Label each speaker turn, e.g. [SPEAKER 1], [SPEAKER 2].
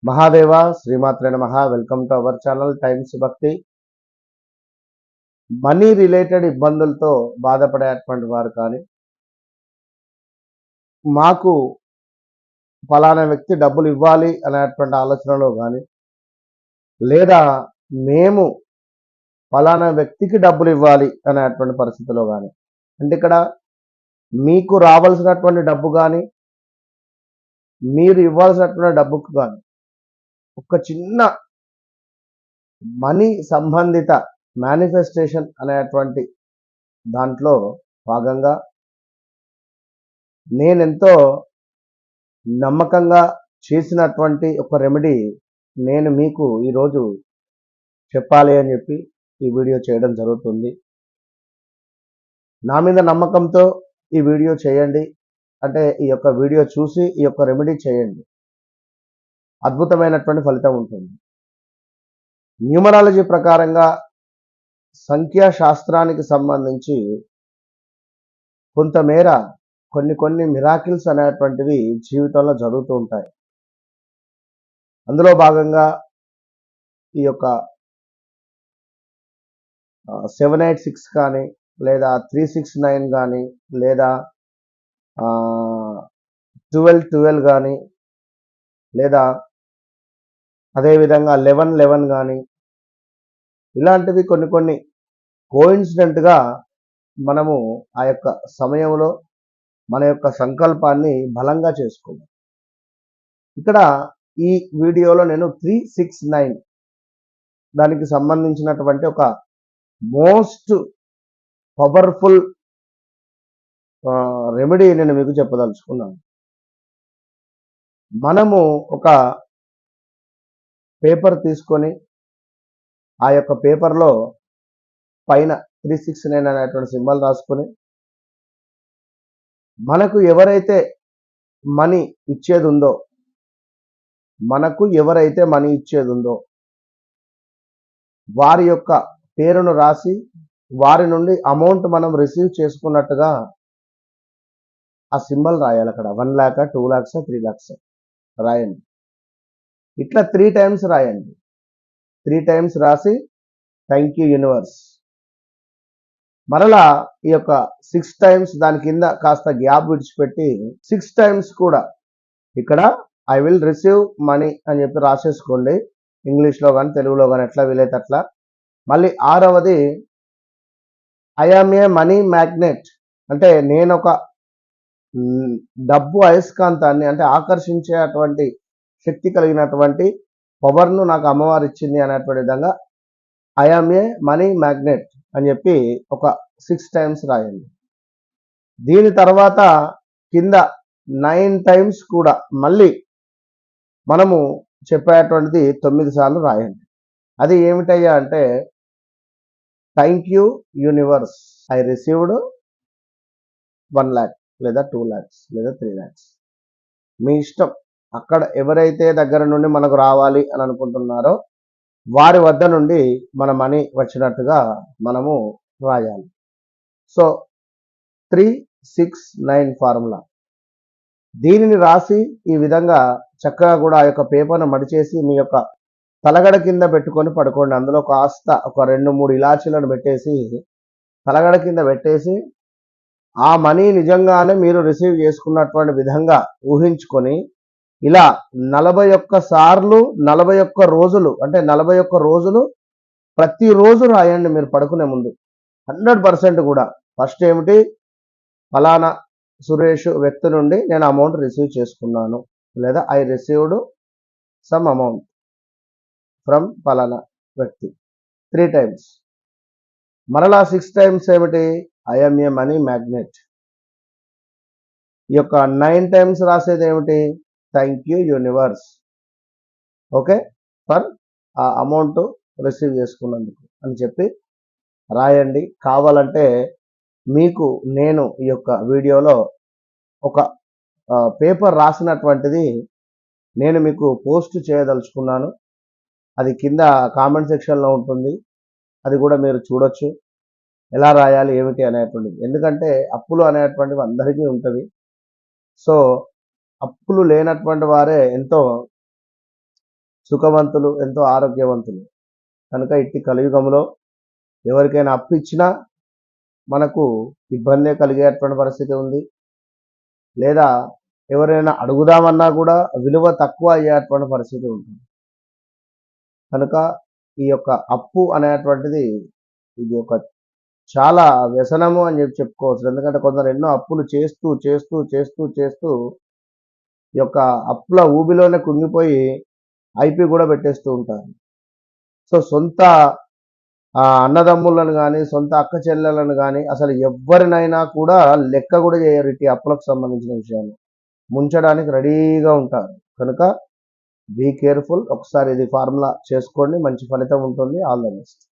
[SPEAKER 1] మహాదేవ శ్రీమాత్రే నమః. Welcome to our channel times భక్తి. మనీ రిలేటెడ్ ఇబ్బందులతో బాధపడేటువంటి వారు కానీ, మాకు ఫలానా వ్యక్తి డబ్బులు ఇవ్వాలి అనేటువంటి ఆలోచనలో కానీ, లేదా మేము ఫలానా వ్యక్తికి డబ్బులు ఇవ్వాలి అనేటువంటి పరిస్థితిలో కానీ, అంటే ఇక్కడ మీకు రావాల్సినటువంటి డబ్బు కానీ, మీరు ఇవ్వాల్సినటువంటి డబ్బుకు కానీ ఒక చిన్న మనీ సంబంధిత మేనిఫెస్టేషన్ అనేటువంటి దాంట్లో భాగంగా నేనెంతో నమ్మకంగా చేసినటువంటి ఒక రెమెడీ నేను మీకు ఈరోజు చెప్పాలి అని చెప్పి ఈ వీడియో చేయడం జరుగుతుంది. నా మీద నమ్మకంతో ఈ వీడియో చేయండి, అంటే ఈ యొక్క వీడియో చూసి ఈ యొక్క రెమెడీ చేయండి, అద్భుతమైనటువంటి ఫలితం ఉంటుంది. న్యూమరాలజీ ప్రకారంగా సంఖ్యాశాస్త్రానికి సంబంధించి కొంతమేర కొన్ని మిరాకిల్స్ అనేటువంటివి జీవితంలో జరుగుతూ ఉంటాయి. అందులో భాగంగా ఈ యొక్క 786 కానీ, లేదా 369 కానీ, లేదా 1212 కానీ, లేదా అదేవిధంగా 1111 కానీ, ఇలాంటివి కొన్ని కోయిన్సిడెంట్గా మనము ఆ యొక్క సమయంలో మన యొక్క సంకల్పాన్ని బలంగా చేసుకోవాలి. ఇక్కడ ఈ వీడియోలో నేను 369 దానికి సంబంధించినటువంటి ఒక మోస్ట్ పవర్ఫుల్ రెమెడీ నేను మీకు చెప్పదలుచుకున్నాను. మనము ఒక పేపర్ తీసుకొని ఆ యొక్క పేపర్లో పైన 369 అనేటువంటి సింబల్ రాసుకొని, మనకు ఎవరైతే మనీ ఇచ్చేది ఉందో వారి యొక్క పేరును రాసి, వారి నుండి అమౌంట్ మనం రిసీవ్ చేసుకున్నట్టుగా ఆ సింబల్ రాయాలి. అక్కడ 1 lakh 2 lakhs 3 lakhs రాయండి. ఇట్లా 3 times రాయండి. 3 times రాసి థ్యాంక్ యూ యూనివర్స్, మరలా ఈ యొక్క 6 times దాని కింద కాస్త గ్యాప్ విడిచిపెట్టి 6 times కూడా ఇక్కడ ఐ విల్ రిసీవ్ మనీ అని చెప్పి రాసేసుకోండి. ఇంగ్లీష్లో కానీ తెలుగులో కానీ ఎట్లా వీలైతే అట్లా. మళ్ళీ 6వది I am a money magnet, అంటే నేను ఒక డబ్బు అయస్కాంతాన్ని, అంటే ఆకర్షించేటువంటి శక్తి కలిగినటువంటి పవర్ను నాకు అమ్మవారు ఇచ్చింది అనేటువంటి విధంగా I am a money magnet అని చెప్పి ఒక 6 times రాయండి. దీని తర్వాత కింద 9 times కూడా మళ్ళీ మనము చెప్పేటువంటిది 9 సార్లు రాయండి. అది ఏమిటయ్యా అంటే, thank you universe, I received 1 lakh లేదా 2 lakhs లేదా 3 lakhs, మీ ఇష్టం. అక్కడ ఎవరైతే దగ్గర నుండి మనకు రావాలి అని అనుకుంటున్నారో వారి వద్ద నుండి మన మనీ వచ్చినట్టుగా మనము రాయాలి. సో 369 ఫార్ములా, దీనిని రాసి ఈ విధంగా చక్కగా కూడా ఆ యొక్క పేపర్ను మడిచేసి మీ యొక్క తలగడ కింద పెట్టుకొని పడుకోండి. అందులో కాస్త ఒక 2-3 ఇలాచీలను పెట్టేసి తలగడ కింద పెట్టేసి ఆ మనీ నిజంగానే మీరు రిసీవ్ చేసుకున్నటువంటి విధంగా ఊహించుకొని ఇలా 41 సార్లు 41 రోజులు, అంటే 41 రోజులు ప్రతిరోజు రాయండి మీరు పడుకునే ముందు. 100% కూడా. ఫస్ట్ ఏమిటి, ఫలానా సురేష్ వ్యక్తి నుండి నేను అమౌంట్ రిసీవ్ చేసుకున్నాను, లేదా I received some amount from ఫలానా వ్యక్తి 3 times. మరలా 6 times ఏమిటి, I am a money magnet. ఈ యొక్క 9 times రాసేది ఏమిటి, thank you universe, okay, for ఆ అమౌంట్ రిసీవ్ చేసుకున్నందుకు అని చెప్పి రాయండి. కావాలంటే మీకు నేను ఈ యొక్క వీడియోలో ఒక పేపర్ రాసినటువంటిది నేను మీకు పోస్ట్ చేయదలుచుకున్నాను. అది కింద కామెంట్ సెక్షన్లో ఉంటుంది, అది కూడా మీరు చూడొచ్చు ఎలా రాయాలి ఏమిటి అనేటువంటిది. ఎందుకంటే అప్పులు అనేటువంటివి అందరికీ ఉంటుంది. సో అప్పులు లేనటువంటి వారే ఎంతో సుఖవంతులు, ఎంతో ఆరోగ్యవంతులు. కనుక ఇట్టి కలియుగంలో ఎవరికైనా అప్పు ఇచ్చినా మనకు ఇబ్బందే కలిగేటువంటి పరిస్థితి ఉంది. లేదా ఎవరైనా అడుగుదామన్నా కూడా విలువ తక్కువ అయ్యేటువంటి పరిస్థితి ఉంటుంది. కనుక ఈ యొక్క అప్పు అనేటువంటిది ఇది ఒక చాలా వ్యసనము అని చెప్పుకోవచ్చు. ఎందుకంటే కొందరు ఎన్నో అప్పులు చేస్తూ చేస్తూ చేస్తూ చేస్తూ ఈ యొక్క అప్పుల ఊబిలోనే కుంగిపోయి ఐపీ కూడా పెట్టేస్తూ ఉంటారు. సో సొంత అన్నదమ్ములను కానీ, సొంత అక్క చెల్లెలను కానీ అసలు ఎవ్వరినైనా కూడా లెక్క కూడా చేయరు ఇట్టి అప్పులకు సంబంధించిన విషయాలు. ముంచడానికి రెడీగా ఉంటారు. కనుక బీ కేర్ఫుల్. ఒకసారి ఇది ఫార్ములా చేసుకోండి, మంచి ఫలితం ఉంటుంది. All the best.